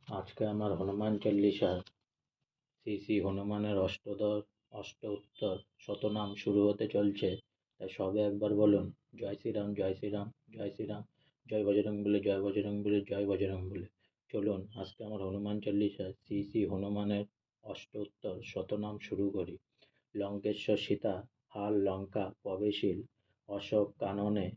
আজকে আমার হনুমান চল্লিশা শ্রী শ্রী হনুমানের অষ্টোত্তর শতনাম শুরু হতে চলছে। তাই সবে একবার বলুন জয় শ্রীরাম, জয় শ্রীরাম, জয় শ্রীরাম, জয় বজরংবলী, জয় বজরংবলী, জয় বজরংবলী। চলুন আজকে আমার হনুমান চল্লিশা শ্রী শ্রী হনুমানের অষ্টোত্তর শতনাম শুরু করি। লঙ্কেশ্বর সীতা হাল লঙ্কা প্রবেশিল, অশোক কাননে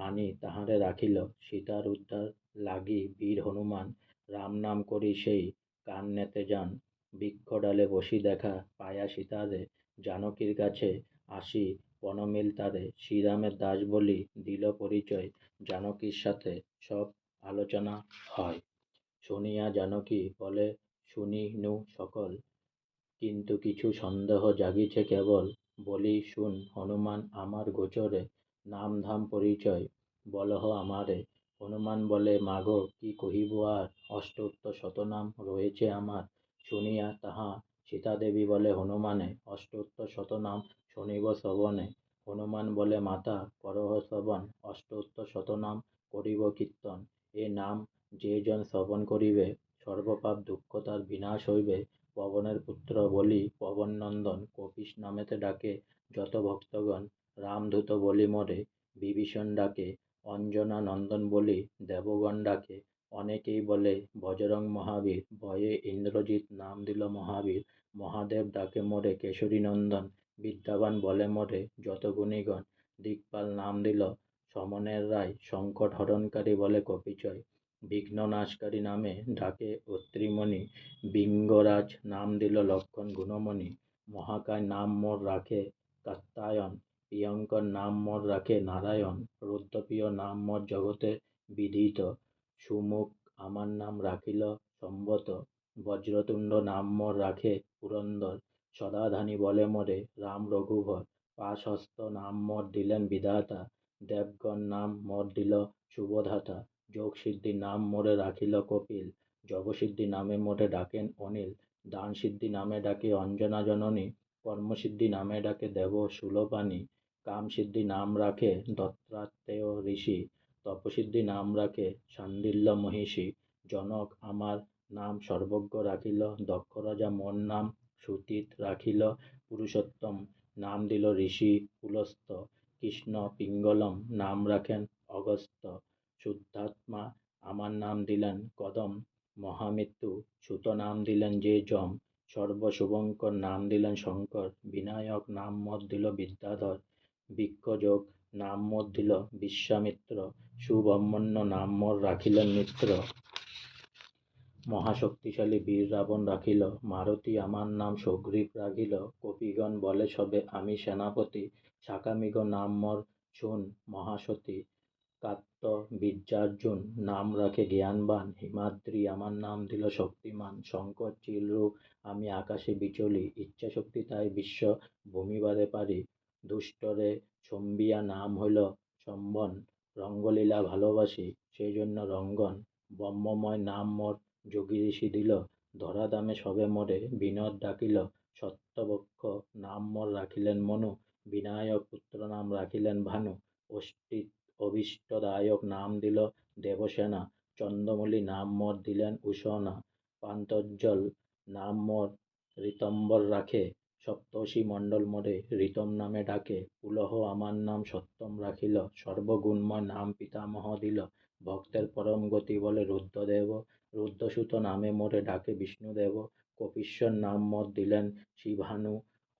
আনি তাহারে রাখিল। সীতার উদ্ধার লাগি বীর হনুমান, রাম নাম করি সেই কান নেতে যান। বৃক্ষডালে বসি দেখা পায়া সীতারে, জানকীর কাছে আসি বনমিল তারে। শ্রীরামের দাস বলি দিল পরিচয়, জানকীর সাথে সব আলোচনা হয়। শুনিয়া জানকী বলে শুনিনু সকল, কিন্তু কিছু সন্দেহ জাগিছে কেবল। বলি শুন হনুমান আমার গোচরে, নাম ধাম পরিচয় বলহ আমারে। হনুমান বলে মাগো কি কহিব আর, অষ্টোত্তর শতনাম রয়েছে আমার। শুনিয়া তাহা সীতাদেবী বলে হনুমানে, অষ্টোত্তর শতনাম শুনিব শ্রবণে। হনুমান বলে মাতা করহ শ্রবণ, অষ্টোত্তর শতনাম করিব কীর্তন। এ নাম যে জন শ্রবণ করিবে, সর্বপাপ দুঃখ তার বিনাশ হইবে। পবনের পুত্র বলি পবন নন্দন, কপিস নামেতে ডাকে যত ভক্তগণ। রামদূত বলি মোরে বিভীষণ ডাকে, অঞ্জনা নন্দন বলি দেবগণ ডাকে। অনেকেই বলে বজরং মহাবীর, ভয়ে ইন্দ্রজিৎ নাম দিল মহাবীর। মহাদেব ডাকে মোরে কেশরী নন্দন, বিদ্যাবান বলে মোরে যত গুণীগণ। দিকপাল নাম দিল সমনের রায়, সংকট হরণকারী বলে কপিচয়। বিঘ্ন নাশকারী নামে ডাকে অত্রিমণি, বিঙ্গরাজ নাম দিল লক্ষণ গুণমণি। মহাকায় নাম মোর রাখে কাত্যায়ন, প্রিয়ঙ্কর নাম মোর রাখে নারায়ণ। রুদ্রপ্রিয় নাম মোর জগতে বিদিত, সুমুখ আমার নাম রাখিল সম্বত। বজ্রতুণ্ড নাম মোর রাখে পুরন্দর, সদাধানী বলে মোরে রাম রঘুবর। পাশহস্ত নাম মোর দিলেন বিধাতা, দেবগণ নাম মোর দিল শুভধাতা। যোগসিদ্ধি নাম মোরে রাখিল কপিল, জপসিদ্ধি নামে মোরে ডাকেন অনিল। দানসিদ্ধি নামে ডাকে অঞ্জনা জননী, কর্মসিদ্ধি নামে ডাকে দেব শূলপাণি। কামসিদ্ধি নাম রাখে দত্তাত্রেয় ঋষি, তপসিদ্ধি নাম রাখে শাণ্ডিল্য মহিষী। জনক আমার নাম সর্বজ্ঞ রাখিল, দক্ষ রাজা মোর নাম সুতীত রাখিল। পুরুষোত্তম নাম দিল ঋষি পুলস্ত্য, কৃষ্ণ পিঙ্গলম নাম রাখেন অগস্ত্য। শুদ্ধাত্মা আমার নাম দিলেন কদম, মহামৃত্যু সুত নাম দিলেন যে যম। সর্বশুভঙ্কর নাম দিলেন শঙ্কর, বিনায়ক নাম মোর দিল বিদ্যাধর। বৃক্ষযোগ নাম মোর দিল বিশ্বামিত্র, সুব্রহ্মণ্য নাম মোর রাখিলেন মিত্র। মহাশক্তিশালী বীর রাবণ রাখিল, মারুতি আমার নাম সুগ্রীব রাখিল। কপিগণ বলে সবে আমি সেনাপতি, শাকামিগ নাম মোর শুন মহাসতী। কার্তবীর্যার্জুন নাম রাখে জ্ঞানবান, হিমাদ্রি আমার নাম দিল শক্তিমান। শঙ্কর চিলরূপ আমি আকাশে বিচলি, ইচ্ছাশক্তি তাই বিশ্ব ভূমিবারে পারি। দুষ্টরে সম্বিয়া নাম হইল সম্বন, রঙ্গলীলা ভালোবাসি সেই জন্য রঙ্গন। ব্রহ্মময় নাম মোর যোগী ঋষি দিল, ধরাধামে সবে মোরে বিনোদ ডাকিল। সত্যবক্ষ নাম মোর রাখিলেন মনু, বিনায়ক পুত্র নাম রাখিলেন ভানু। অভীষ্টদায়ক নাম দিল দেবসেনা, চন্দ্রমৌলি নাম মোর দিলেন উষনা। পান্তজ্জ্বল নাম মোর ঋতম্বর রাখে, সপ্তর্ষি মণ্ডল মোরে ঋতম নামে ডাকে। পুলহ আমার নাম সত্যম রাখিল, সর্বগুণময় নাম পিতামহ দিল। ভক্তের পরম গতি বলে রুদ্রদেব, রুদ্রসূত নামে মোরে ডাকে বিষ্ণুদেব। কপীশ্বর নাম মোর দিলেন শিবানু,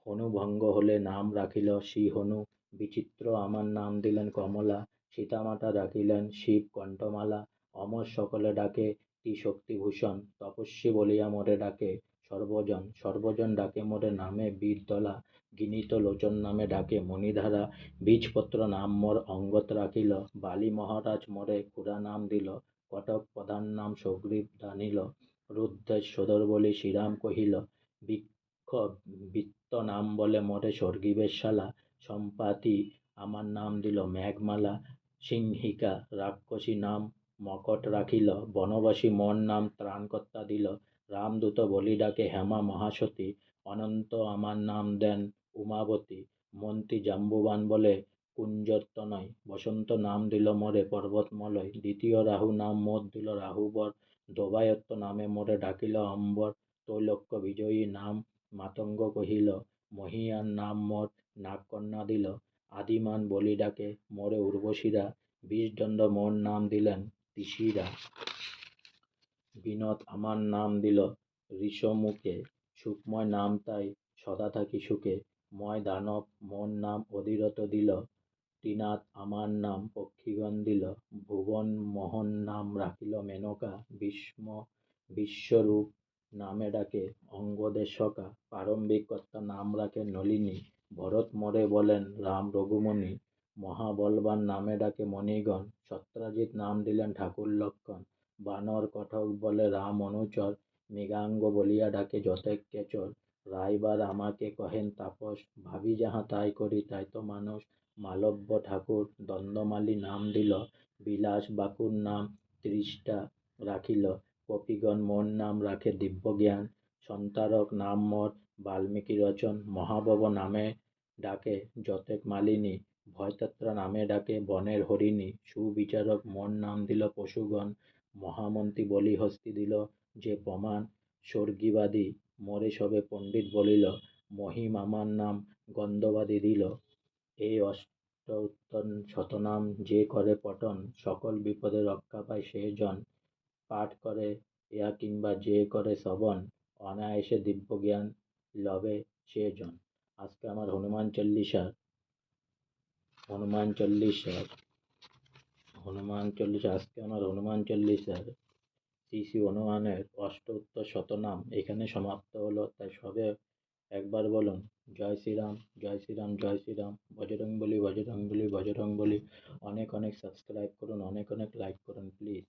হনুভঙ্গ হলে নাম রাখিল শ্রী হনু। বিচিত্র আমার নাম দিলেন কমলা, সীতামাতা রাখিলেন শিব কণ্ঠমালা। অমর সকলে ডাকে ত্রিশক্তিভূষণ, তপস্বী বলিয়া মোরে ডাকে সর্বজন। সর্বজন ডাকে মোরে নামে বীরদলা, গিনীত লোচন নামে ডাকে মণিধারা। বীজপত্র নাম মোর অঙ্গদ রাখিল, বালি মহারাজ মোরে খুড়া নাম দিল। কটক প্রধান নাম সুগ্রীব জানিল, রুদ্রের সোদর বলি শ্রীরাম কহিল। বৃক্ষ বৃত্ত নাম বলে মোরে সর্গীবের শালা, সম্পাতি আমার নাম দিল মেঘমালা। সিংহিকা রাক্ষসী নাম মকট রাখিল, বনবাসী মোর নাম ত্রাণকর্তা দিল। রামদূত বলি ডাকে হেমা মহাসতী, অনন্ত আমার নাম দেন উমাবতী। মন্ত্রী জাম্বুবান বলে কুঞ্জতনয়, বসন্ত নাম দিল মোরে পর্বতমলয়। দ্বিতীয় রাহু নাম মোর দিল রাহুবর, দোবায়ত্ত নামে মোরে ডাকিল অম্বর, তৈলক্য বিজয়ী নাম মাতঙ্গ কহিল, মহীয়ান নাম মোর নাগকন্যা দিল, আদিমান বলি ডাকে মোরে উর্বশীরা, বিষদণ্ড মোর নাম দিলেন তিসিরা, বিনোদ আমার নাম দিল ঋষমুখে, সুখময় নাম তাই সদা থাকি সুখে, ময় দানব মোর নাম অধিরথ দিল, ত্রিনাথ আমার নাম পক্ষিগণ দিল, ভুবন মোহন নাম রাখিল মেনকা, বিশ্বরূপ নামে ডাকে অঙ্গদের সখা, প্রারম্ভিক কর্তা নাম রাখে নলিনী, ভরত মোরে বলেন রাম রঘুমনি, মহাবলবান নামে ডাকে মণিগণ, সত্রাজিৎ নাম দিলেন ঠাকুর লক্ষণ, বানর কথক বলে রাম অনুচর, মৃগাঙ্গ বলিয়া ডাকে যতেক কেচর, রাইবার আমাকে কহেন তাপস, ভাবি যাহা তাই করি তাই তো মানুষ, মালব্য ঠাকুর দণ্ডমালী নাম দিল, বিলাস বাকুর নাম ত্রিষ্ঠা রাখিল, কপিগণ মোর নাম রাখে দিব্যজ্ঞান, সন্তারক নাম মোর বাল্মীকি রচন, মহাবব নামে ডাকে যতেক মালিনী, ভয়তত্রা নামে ডাকে বনের হরিণী, সুবিচারক মোর নাম দিল পশুগণ, মহামন্ত্রী বলি হস্তি দিল যে প্রমাণ, স্বর্গীবাদী মোরে সবে পণ্ডিত বলিল, মহিম আমার নাম গন্ধবাদী দিল, এই অষ্টোত্তর শতনাম যে করে পঠন, সকল বিপদে রক্ষা পায় সে জন, পাঠ করে ইহা কিংবা যে করে শ্রবণ, অনায়াসে দিব্যজ্ঞান লবে সে জন। আজকে আমার হনুমান চল্লিশার শ্রী শ্রী হনুমানের অষ্টোত্তর শতনাম এখানে সমাপ্ত হলো। তাই সবে একবার বলুন জয় শ্রীরাম, জয় শ্রীরাম, জয় শ্রীরাম, বজরংবলী, বজরংবলী, বজরংবলী। অনেক অনেক সাবস্ক্রাইব করুন, অনেক অনেক লাইক করুন প্লিজ।